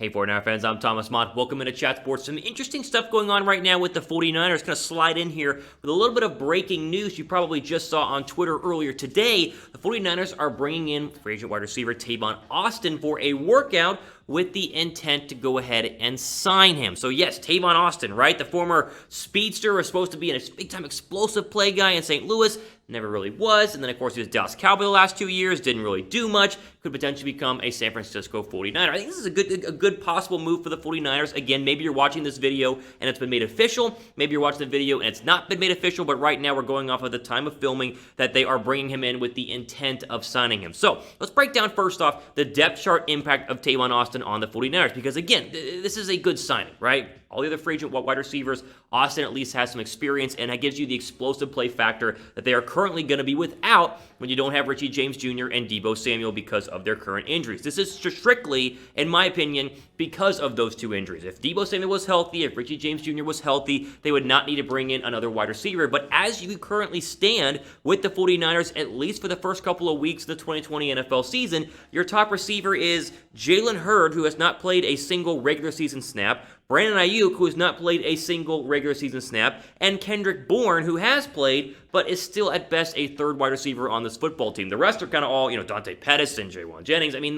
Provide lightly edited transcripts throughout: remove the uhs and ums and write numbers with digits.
Hey 49er fans, I'm Thomas Mott. Welcome into Chat Sports. Some interesting stuff going on right now with the 49ers. Going to slide in here with a little bit of breaking news you probably just saw on Twitter earlier today. The 49ers are bringing in free agent wide receiver Tavon Austin for a workout with the intent to go ahead and sign him. So yes, Tavon Austin, right? The former speedster was supposed to be a big-time explosive play guy in St. Louis. Never really was. And then, of course, he was Dallas Cowboys the last 2 years. Didn't really do much. Could potentially become a San Francisco 49er. I think this is a good possible move for the 49ers. Again, maybe you're watching this video and it's been made official. Maybe you're watching the video and it's not been made official. But right now, we're going off of the time of filming that they are bringing him in with the intent of signing him. So let's break down first off the depth chart impact of Tavon Austin on the 49ers. Because, again, this is a good signing, right? All the other free agent wide receivers, Austin at least has some experience, and that gives you the explosive play factor that they are currently going to be without when you don't have Richie James Jr. and Deebo Samuel because of their current injuries. This is strictly, in my opinion, because of those two injuries. If Deebo Samuel was healthy, if Richie James Jr. was healthy, they would not need to bring in another wide receiver. But as you currently stand with the 49ers, at least for the first couple of weeks of the 2020 NFL season, your top receiver is Jalen Hurd, who has not played a single regular season snap, Brandon Ayuk, who has not played a single regular season snap, and Kendrick Bourne, who has played, but is still at best a third wide receiver on this football team. The rest are kind of all, Dante Pettis and Jaywan Jennings. I mean,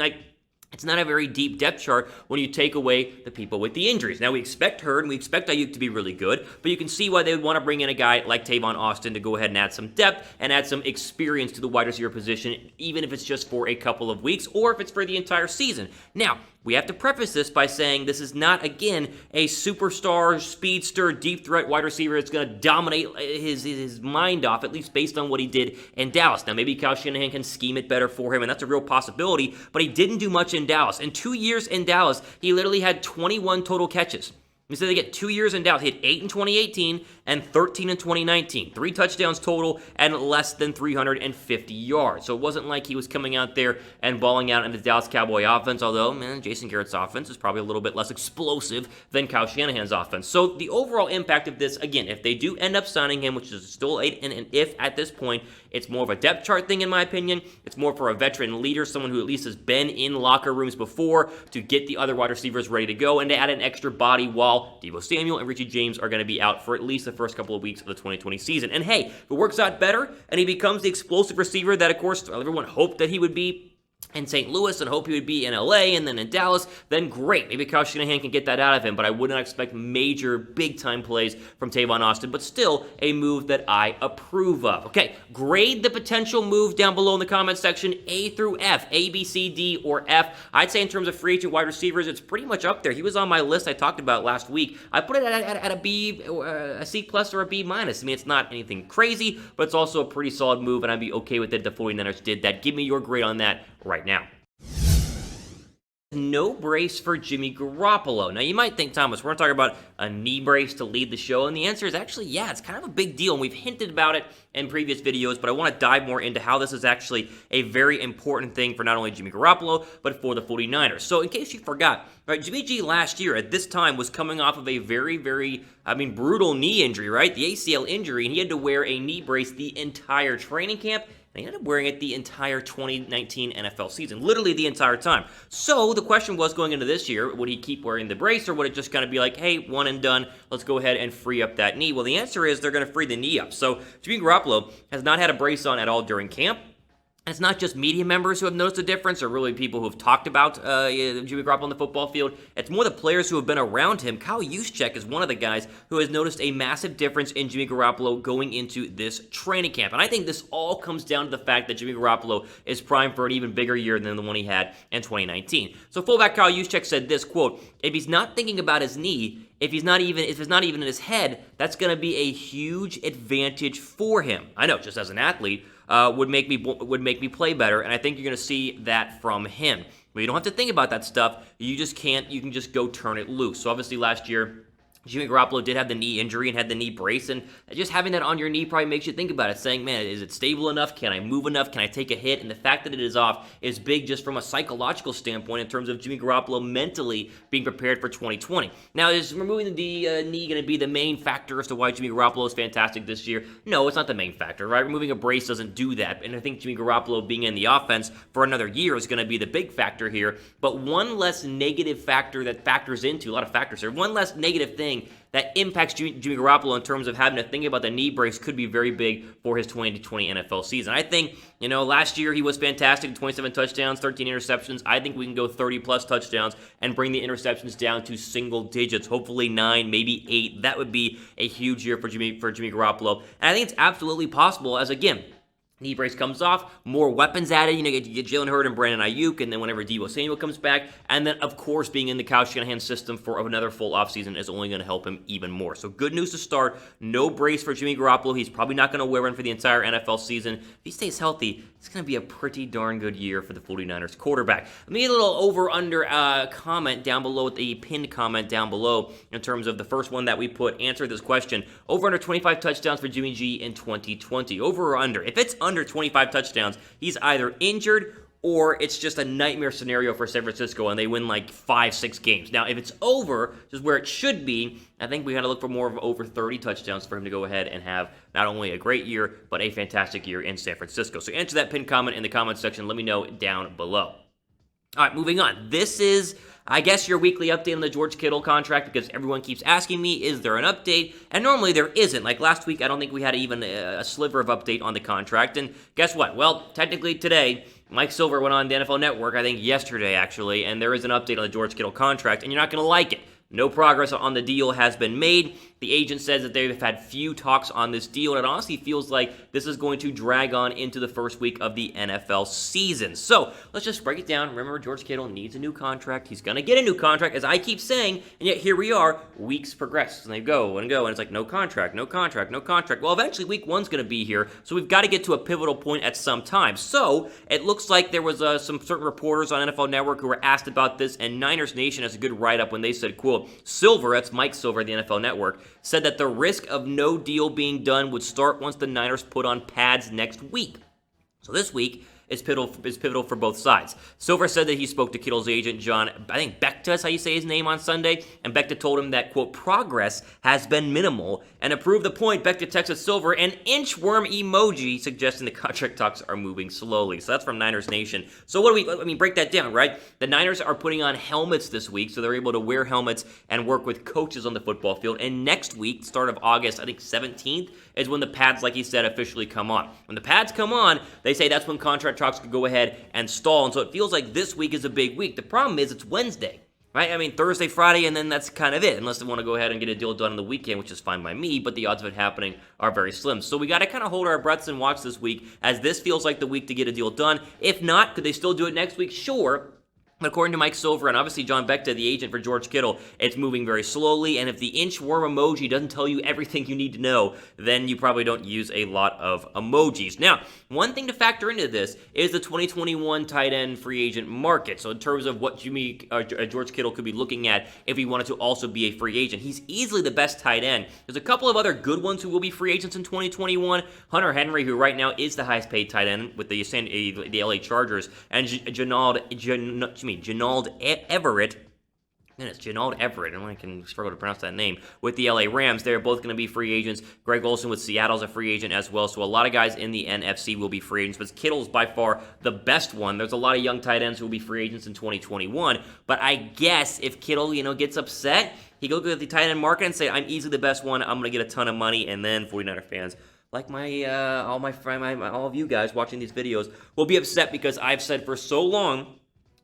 it's not a very deep depth chart when you take away the people with the injuries. Now, we expect Hurd and we expect Ayuk to be really good, but you can see why they would want to bring in a guy like Tavon Austin to go ahead and add some depth and add some experience to the wide receiver position, even if it's just for a couple of weeks or if it's for the entire season. Now, we have to preface this by saying this is not, again, a superstar, speedster, deep threat wide receiver that's going to dominate his mind off, at least based on what he did in Dallas. Now, maybe Kyle Shanahan can scheme it better for him, and that's a real possibility, but he didn't do much in Dallas. In 2 years in Dallas, he literally had 21 total catches. So they get 2 years in Dallas. He had 8 in 2018 and 13 in 2019. 3 touchdowns total and less than 350 yards. So it wasn't like he was coming out there and balling out in the Dallas Cowboy offense, although, Jason Garrett's offense is probably a little bit less explosive than Kyle Shanahan's offense. So the overall impact of this, again, if they do end up signing him, which is still an if at this point, it's more of a depth chart thing in my opinion. It's more for a veteran leader, someone who at least has been in locker rooms before to get the other wide receivers ready to go and to add an extra body while Deebo Samuel and Richie James are going to be out for at least the first couple of weeks of the 2020 season. And hey, if it works out better and he becomes the explosive receiver that, of course, everyone hoped that he would be in St. Louis and hope he would be in LA and then in Dallas, then great. Maybe Kyle Shanahan can get that out of him, but I would not expect major, big-time plays from Tavon Austin, but still a move that I approve of. Okay, grade the potential move down below in the comment section, A through F, A, B, C, D, or F. I'd say in terms of free agent wide receivers, it's pretty much up there. He was on my list I talked about last week. I put it at a B, a C plus, or a B minus. I mean, it's not anything crazy, but it's also a pretty solid move, and I'd be okay with it if the 49ers did that. Give me your grade on that right now. No brace for Jimmy Garoppolo. Now, you might think, Thomas, we're going to talk about a knee brace to lead the show, and the answer is actually, yeah, it's kind of a big deal, and we've hinted about it in previous videos, but I want to dive more into how this is actually a very important thing for not only Jimmy Garoppolo, but for the 49ers. So, in case you forgot, right, Jimmy G last year at this time was coming off of a very, brutal knee injury, right? The ACL injury, and he had to wear a knee brace the entire training camp. And he ended up wearing it the entire 2019 NFL season, literally the entire time. So the question was going into this year, would he keep wearing the brace or would it just kind of be like, hey, one and done, let's go ahead and free up that knee? Well, the answer is they're going to free the knee up. So Jimmy Garoppolo has not had a brace on at all during camp. It's not just media members who have noticed a difference or really people who have talked about Jimmy Garoppolo on the football field. It's more the players who have been around him. Kyle Juszczyk is one of the guys who has noticed a massive difference in Jimmy Garoppolo going into this training camp. And I think this all comes down to the fact that Jimmy Garoppolo is primed for an even bigger year than the one he had in 2019. So fullback Kyle Juszczyk said this, quote, "If he's not thinking about his knee, if it's not even in his head, that's going to be a huge advantage for him. I know, just as an athlete, would make me play better, and I think you're going to see that from him. But you don't have to think about that stuff. You can just go turn it loose." So obviously last year, Jimmy Garoppolo did have the knee injury and had the knee brace, and just having that on your knee probably makes you think about it, saying, man, is it stable enough? Can I move enough? Can I take a hit? And the fact that it is off is big just from a psychological standpoint in terms of Jimmy Garoppolo mentally being prepared for 2020. Now, is removing the knee going to be the main factor as to why Jimmy Garoppolo is fantastic this year? No, it's not the main factor, right? Removing a brace doesn't do that, and I think Jimmy Garoppolo being in the offense for another year is going to be the big factor here, but one less negative factor that factors into, a lot of factors here, one less negative thing that impacts Jimmy Garoppolo in terms of having to think about the knee brace could be very big for his 2020 NFL season. I think, last year he was fantastic, 27 touchdowns, 13 interceptions. I think we can go 30-plus touchdowns and bring the interceptions down to single digits, hopefully 9, maybe 8. That would be a huge year for Jimmy Garoppolo. And I think it's absolutely possible as, again, knee brace comes off, more weapons added. You get Jalen Hurd and Brandon Ayuk, and then whenever Deebo Samuel comes back, and then, of course, being in the Kyle Shanahan system for another full offseason is only going to help him even more. So good news to start. No brace for Jimmy Garoppolo. He's probably not going to wear one for the entire NFL season. If he stays healthy, it's going to be a pretty darn good year for the 49ers quarterback. Let me get a little over-under comment down below, the pinned comment down below in terms of the first one that we put. Answer this question. Over-under 25 touchdowns for Jimmy G in 2020. Over or under? If it's under 25 touchdowns, he's either injured or it's just a nightmare scenario for San Francisco and they win like 5-6 games. Now, if it's over, which is where it should be, I think we got to look for more of over 30 touchdowns for him to go ahead and have not only a great year, but a fantastic year in San Francisco. So answer that pinned comment in the comment section. Let me know down below. All right, moving on. This is, I guess, your weekly update on the George Kittle contract because everyone keeps asking me, is there an update? And normally there isn't. Like last week, I don't think we had even a sliver of update on the contract. And guess what? Well, technically today, Mike Silver went on the NFL Network, I think yesterday actually, and there is an update on the George Kittle contract, and you're not going to like it. No progress on the deal has been made. The agent says that they've had few talks on this deal, and it honestly feels like this is going to drag on into the first week of the NFL season. So let's just break it down. Remember, George Kittle needs a new contract. He's going to get a new contract, as I keep saying, and yet here we are. Weeks progress, and they go, and it's like no contract, no contract, no contract. Well, eventually week one's going to be here, so we've got to get to a pivotal point at some time. So it looks like there was some certain reporters on NFL Network who were asked about this, and Niners Nation has a good write-up when they said, quote, Silver, that's Mike Silver at the NFL Network, said that the risk of no deal being done would start once the Niners put on pads next week. So this week is pivotal for both sides. Silver said that he spoke to Kittle's agent, John, I think Bekta is how you say his name, on Sunday, and Bekta told him that, quote, progress has been minimal, and to prove the point, Bekta texted Silver an inchworm emoji suggesting the contract talks are moving slowly. So that's from Niners Nation. So what do we break that down, right? The Niners are putting on helmets this week, so they're able to wear helmets and work with coaches on the football field, and next week, start of August, I think 17th, is when the pads, like he said, officially come on. When the pads come on, they say that's when contract talks could go ahead and stall, and so it feels like this week is a big week. The problem is it's Wednesday, right? I mean, Thursday, Friday, and then that's kind of it, unless they want to go ahead and get a deal done on the weekend, which is fine by me, but the odds of it happening are very slim. So we got to kind of hold our breaths and watch this week, as this feels like the week to get a deal done. If not, could they still do it next week? Sure. But according to Mike Silver and obviously John Bekta, the agent for George Kittle, it's moving very slowly, and if the inchworm emoji doesn't tell you everything you need to know, then you probably don't use a lot of emojis. Now, one thing to factor into this is the 2021 tight end free agent market. So in terms of what George Kittle could be looking at if he wanted to also be a free agent, he's easily the best tight end. There's a couple of other good ones who will be free agents in 2021. Hunter Henry, who right now is the highest paid tight end with the LA Chargers, and Genald Everett. And it's Genald Everett, and I can struggle to pronounce that name, with the LA Rams. They're both going to be free agents. Greg Olsen with Seattle's a free agent as well. So a lot of guys in the NFC will be free agents, but Kittle's by far the best one. There's a lot of young tight ends who will be free agents in 2021. But I guess if Kittle, gets upset, he goes to the tight end market and say, I'm easily the best one. I'm going to get a ton of money. And then 49er fans, like all of you guys watching these videos, will be upset because I've said for so long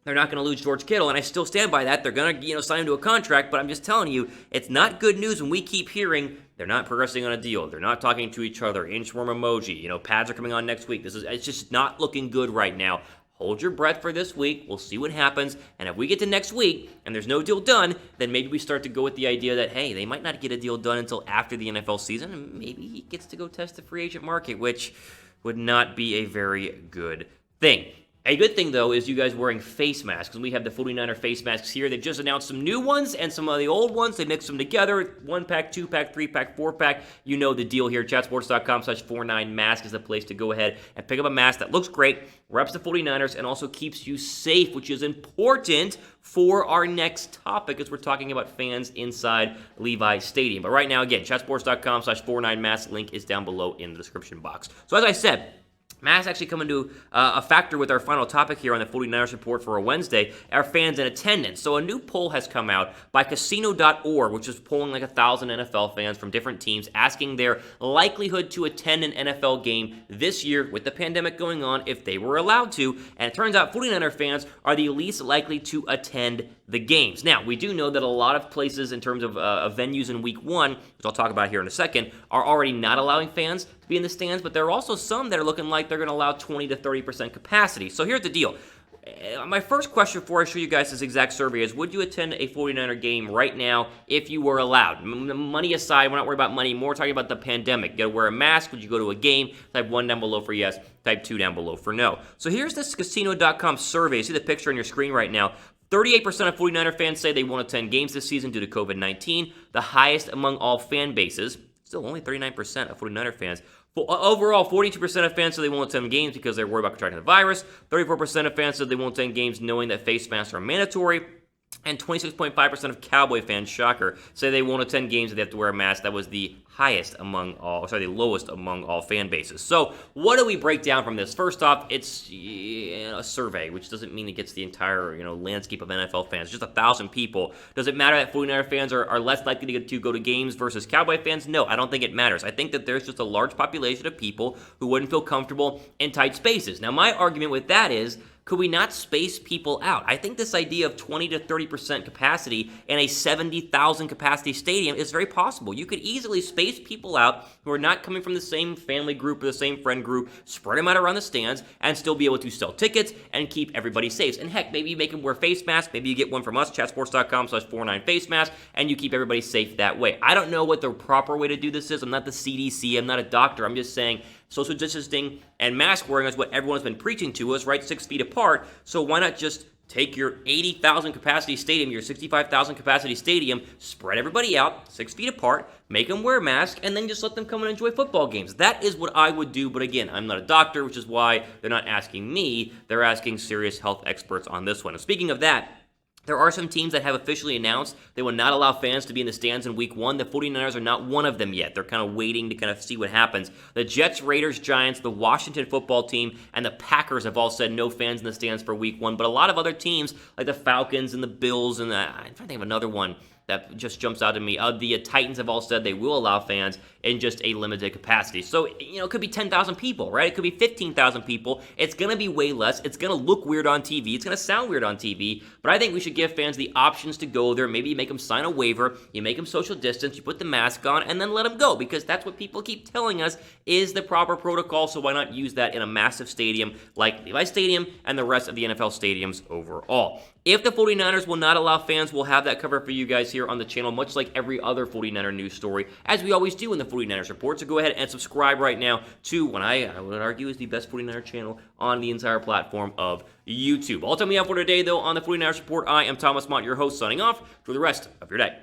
they're not going to lose George Kittle, and I still stand by that. They're going to, sign him to a contract, but I'm just telling you, it's not good news when we keep hearing they're not progressing on a deal. They're not talking to each other. Inchworm emoji. Pads are coming on next week. It's just not looking good right now. Hold your breath for this week. We'll see what happens, and if we get to next week and there's no deal done, then maybe we start to go with the idea that, hey, they might not get a deal done until after the NFL season, and maybe he gets to go test the free agent market, which would not be a very good thing. A good thing, though, is you guys wearing face masks, because we have the 49er face masks here. They just announced some new ones and some of the old ones. They mixed them together. 1-pack, 2-pack, 3-pack, 4-pack. You know the deal here. Chatsports.com/49mask is the place to go ahead and pick up a mask that looks great, reps the 49ers, and also keeps you safe, which is important for our next topic as we're talking about fans inside Levi Stadium. But right now, again, chatsports.com/49mask. Link is down below in the description box. So as I said, masks actually come into a factor with our final topic here on the 49ers Report for a Wednesday, our fans in attendance. So a new poll has come out by Casino.org, which is polling like 1,000 NFL fans from different teams, asking their likelihood to attend an NFL game this year with the pandemic going on if they were allowed to. And it turns out 49er fans are the least likely to attend the games. Now, we do know that a lot of places in terms of venues in week 1, which I'll talk about here in a second, are already not allowing fans to be in the stands, but there are also some that are looking like they're going to allow 20 to 30% capacity. So here's the deal. My first question before I show you guys this exact survey is, would you attend a 49er game right now if you were allowed? Money aside, we're not worried about money, more talking about the pandemic. You got to wear a mask. Would you go to a game? Type 1 down below for yes, type 2 down below for no. So here's this Casino.com survey. You see the picture on your screen right now. 38% of 49er fans say they won't attend games this season due to COVID-19, the highest among all fan bases. Still only 39% of 49er fans. Overall, 42% of fans said they won't attend games because they're worried about contracting the virus. 34% of fans said they won't attend games knowing that face masks are mandatory. And 26.5% of Cowboy fans, shocker, say they won't attend games if they have to wear a mask. That was the the lowest among all fan bases. So what do we break down from this? First off, it's a survey, which doesn't mean it gets the entire landscape of NFL fans. Just 1,000 people. Does it matter that 49er fans are less likely to go to games versus Cowboy fans? No, I don't think it matters. I think that there's just a large population of people who wouldn't feel comfortable in tight spaces. Now, my argument with that is, could we not space people out? I think this idea of 20 to 30% capacity in a 70,000 capacity stadium is very possible. You could easily space people out who are not coming from the same family group or the same friend group, spread them out around the stands, and still be able to sell tickets and keep everybody safe. And heck, maybe you make them wear face masks. Maybe you get one from us, chatsports.com/49 face mask, and you keep everybody safe that way. I don't know what the proper way to do this is. I'm not the CDC. I'm not a doctor. I'm just saying social distancing and mask wearing is what everyone's been preaching to us, right? 6 feet apart. So why not just take your 80,000 capacity stadium, your 65,000 capacity stadium, spread everybody out 6 feet apart, make them wear masks, and then just let them come and enjoy football games. That is what I would do. But again, I'm not a doctor, which is why they're not asking me. They're asking serious health experts on this one. And speaking of that, there are some teams that have officially announced they will not allow fans to be in the stands in week 1. The 49ers are not one of them yet. They're kind of waiting to kind of see what happens. The Jets, Raiders, Giants, the Washington football team, and the Packers have all said no fans in the stands for week 1. But a lot of other teams, like the Falcons and the Bills, and I'm trying to think of another one that just jumps out at me. The Titans have all said they will allow fans in just a limited capacity. So, it could be 10,000 people, right? It could be 15,000 people. It's going to be way less. It's going to look weird on TV. It's going to sound weird on TV. But I think we should give fans the options to go there. Maybe you make them sign a waiver. You make them social distance. You put the mask on, and then let them go, because that's what people keep telling us is the proper protocol. So why not use that in a massive stadium like Levi Stadium and the rest of the NFL stadiums overall? If the 49ers will not allow fans, we'll have that covered for you guys here on the channel, much like every other 49er news story, as we always do in the 49ers Report. So go ahead and subscribe right now to what I would argue is the best 49er channel on the entire platform of YouTube. All time we have for today, though, on the 49ers Report, I am Thomas Mott, your host, signing off for the rest of your day.